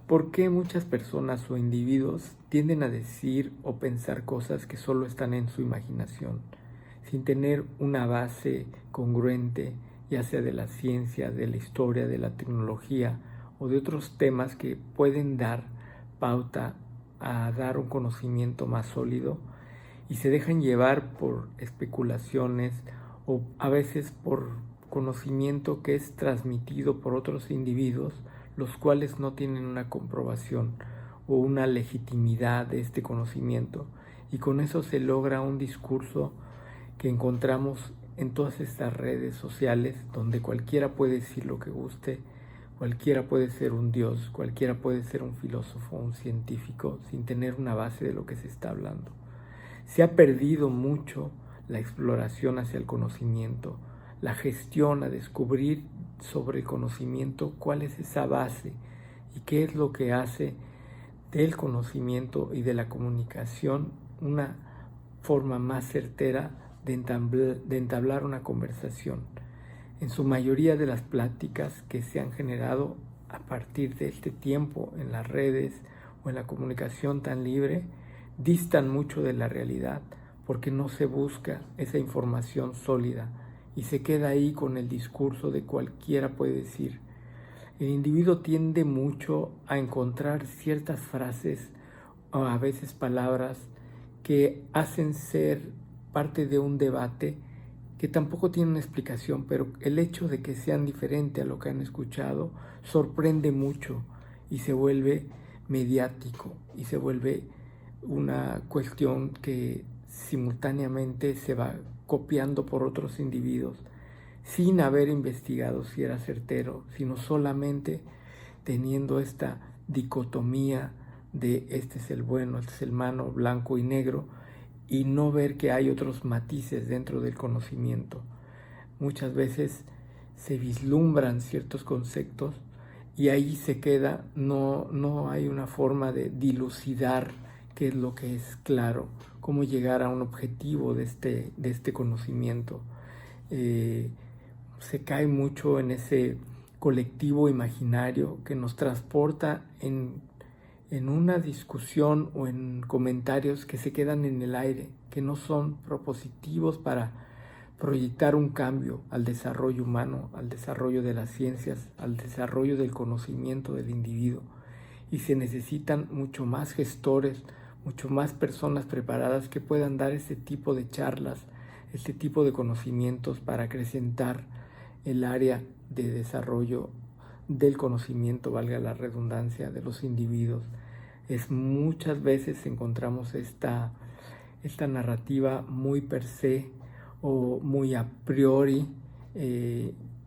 ¿Por qué muchas personas o individuos tienden a decir o pensar cosas que solo están en su imaginación, sin tener una base congruente, ya sea de la ciencia, de la historia, de la tecnología o de otros temas que pueden dar pauta a dar un conocimiento más sólido, y se dejan llevar por especulaciones o a veces por conocimiento que es transmitido por otros individuos, los cuales no tienen una comprobación o una legitimidad de este conocimiento, y con eso se logra un discurso que encontramos en todas estas redes sociales, donde cualquiera puede decir lo que guste, cualquiera puede ser un dios, cualquiera puede ser un filósofo, un científico, sin tener una base de lo que se está hablando. Se ha perdido mucho la exploración hacia el conocimiento, la gestión a descubrir sobre el conocimiento cuál es esa base y qué es lo que hace del conocimiento y de la comunicación una forma más certera de entablar una conversación. En su mayoría de las pláticas que se han generado a partir de este tiempo en las redes o en la comunicación tan libre, distan mucho de la realidad, porque no se busca esa información sólida y se queda ahí con el discurso de cualquiera puede decir. El individuo tiende mucho a encontrar ciertas frases o a veces palabras que hacen ser parte de un debate que tampoco tiene una explicación, pero el hecho de que sean diferentes a lo que han escuchado sorprende mucho y se vuelve mediático y se vuelve una cuestión que simultáneamente se va copiando por otros individuos sin haber investigado si era certero, sino solamente teniendo esta dicotomía de este es el bueno, este es el malo, blanco y negro, y no ver que hay otros matices dentro del conocimiento. Muchas veces se vislumbran ciertos conceptos y ahí se queda, no hay una forma de dilucidar qué es lo que es claro, cómo llegar a un objetivo de este conocimiento. Se cae mucho en ese colectivo imaginario que nos transporta en una discusión o en comentarios que se quedan en el aire, que no son propositivos para proyectar un cambio al desarrollo humano, al desarrollo de las ciencias, al desarrollo del conocimiento del individuo. Y se necesitan mucho más gestores, mucho más personas preparadas que puedan dar este tipo de charlas, este tipo de conocimientos para acrecentar el área de desarrollo del conocimiento, valga la redundancia, de los individuos. Muchas veces encontramos esta narrativa muy per se o muy a priori,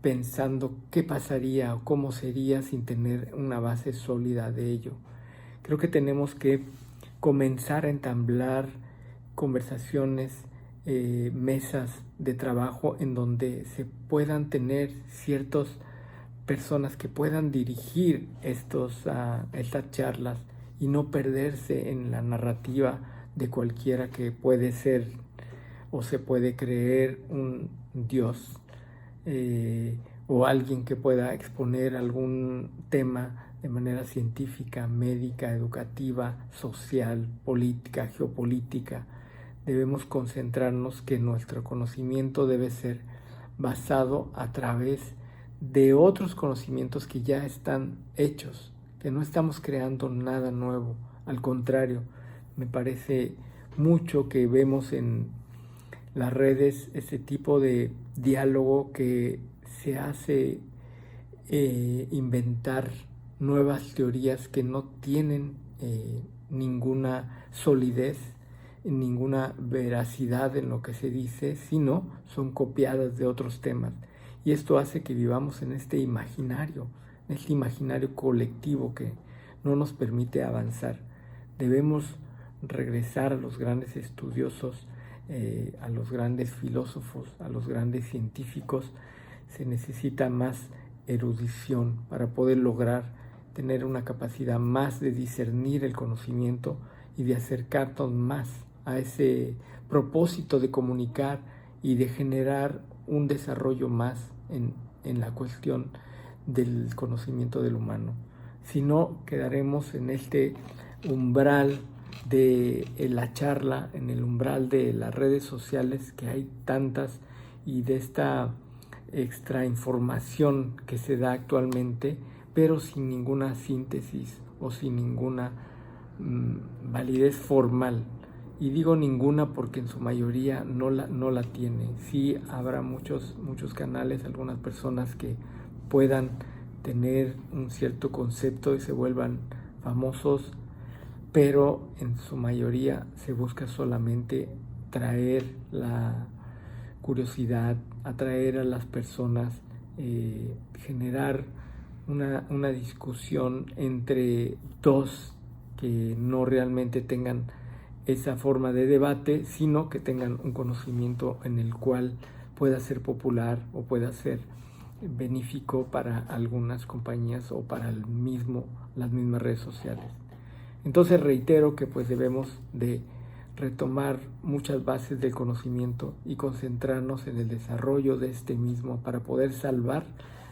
pensando qué pasaría o cómo sería sin tener una base sólida de ello. Creo que tenemos que comenzar a entablar conversaciones, mesas de trabajo en donde se puedan tener ciertas personas que puedan dirigir estas charlas y no perderse en la narrativa de cualquiera que puede ser o se puede creer un Dios, o alguien que pueda exponer algún tema de manera científica, médica, educativa, social, política, geopolítica. Debemos concentrarnos que nuestro conocimiento debe ser basado a través de otros conocimientos que ya están hechos, que no estamos creando nada nuevo. Al contrario, me parece mucho que vemos en las redes este tipo de diálogo que se hace inventar nuevas teorías que no tienen ninguna solidez, ninguna veracidad en lo que se dice, sino son copiadas de otros temas. Y esto hace que vivamos en este imaginario colectivo que no nos permite avanzar. Debemos regresar a los grandes estudiosos, a los grandes filósofos, a los grandes científicos. Se necesita más erudición para poder lograr tener una capacidad más de discernir el conocimiento y de acercarnos más a ese propósito de comunicar y de generar un desarrollo más en la cuestión del conocimiento del humano. Si no, quedaremos en este umbral de la charla, en el umbral de las redes sociales, que hay tantas, y de esta extra información que se da actualmente, pero sin ninguna síntesis o sin ninguna validez formal. Y digo ninguna porque en su mayoría no la tiene. Sí habrá muchos canales, algunas personas que puedan tener un cierto concepto y se vuelvan famosos, pero en su mayoría se busca solamente traer la curiosidad, atraer a las personas, generar una discusión entre dos que no realmente tengan esa forma de debate, sino que tengan un conocimiento en el cual pueda ser popular o pueda ser benéfico para algunas compañías o para las mismas redes sociales. Entonces reitero que pues debemos de retomar muchas bases del conocimiento y concentrarnos en el desarrollo de este mismo para poder salvar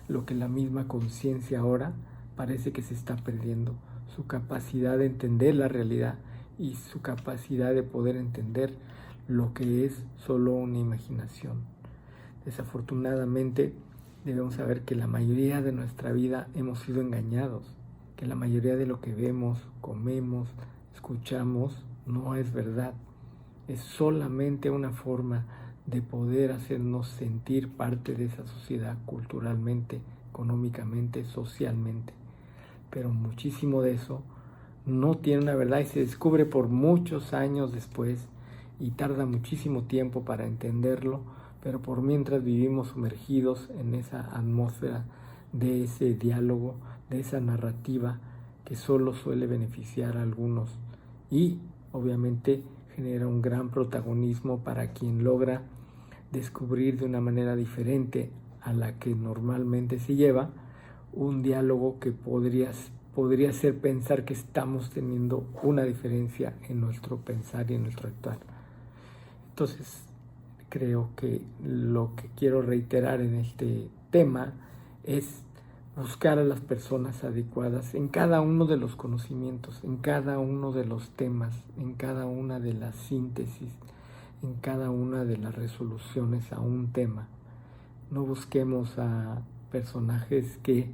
lo que la misma conciencia ahora parece que se está perdiendo, su capacidad de entender la realidad y su capacidad de poder entender lo que es solo una imaginación. Desafortunadamente debemos saber que la mayoría de nuestra vida hemos sido engañados, que la mayoría de lo que vemos, comemos, escuchamos no es verdad, es solamente una forma de poder hacernos sentir parte de esa sociedad culturalmente, económicamente, socialmente. Pero muchísimo de eso no tiene una verdad y se descubre por muchos años después y tarda muchísimo tiempo para entenderlo, pero por mientras vivimos sumergidos en esa atmósfera de ese diálogo, de esa narrativa que solo suele beneficiar a algunos y obviamente genera un gran protagonismo para quien logra descubrir de una manera diferente a la que normalmente se lleva un diálogo que podría ser pensar que estamos teniendo una diferencia en nuestro pensar y en nuestro actuar. Entonces, creo que lo que quiero reiterar en este tema es buscar a las personas adecuadas en cada uno de los conocimientos, en cada uno de los temas, en cada una de las síntesis, en cada una de las resoluciones a un tema. No busquemos a personajes que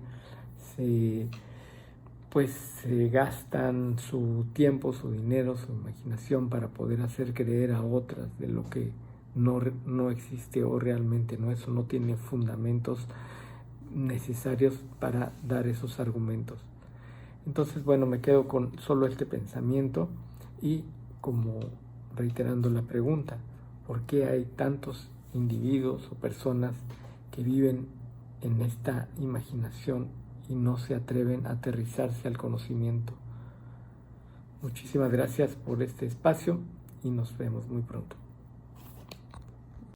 se gastan su tiempo, su dinero, su imaginación para poder hacer creer a otras de lo que no existe o realmente no, eso no tiene fundamentos necesarios para dar esos argumentos. Entonces, bueno, me quedo con solo este pensamiento y como reiterando la pregunta, ¿por qué hay tantos individuos o personas que viven en esta imaginación y no se atreven a aterrizarse al conocimiento? Muchísimas gracias por este espacio y nos vemos muy pronto.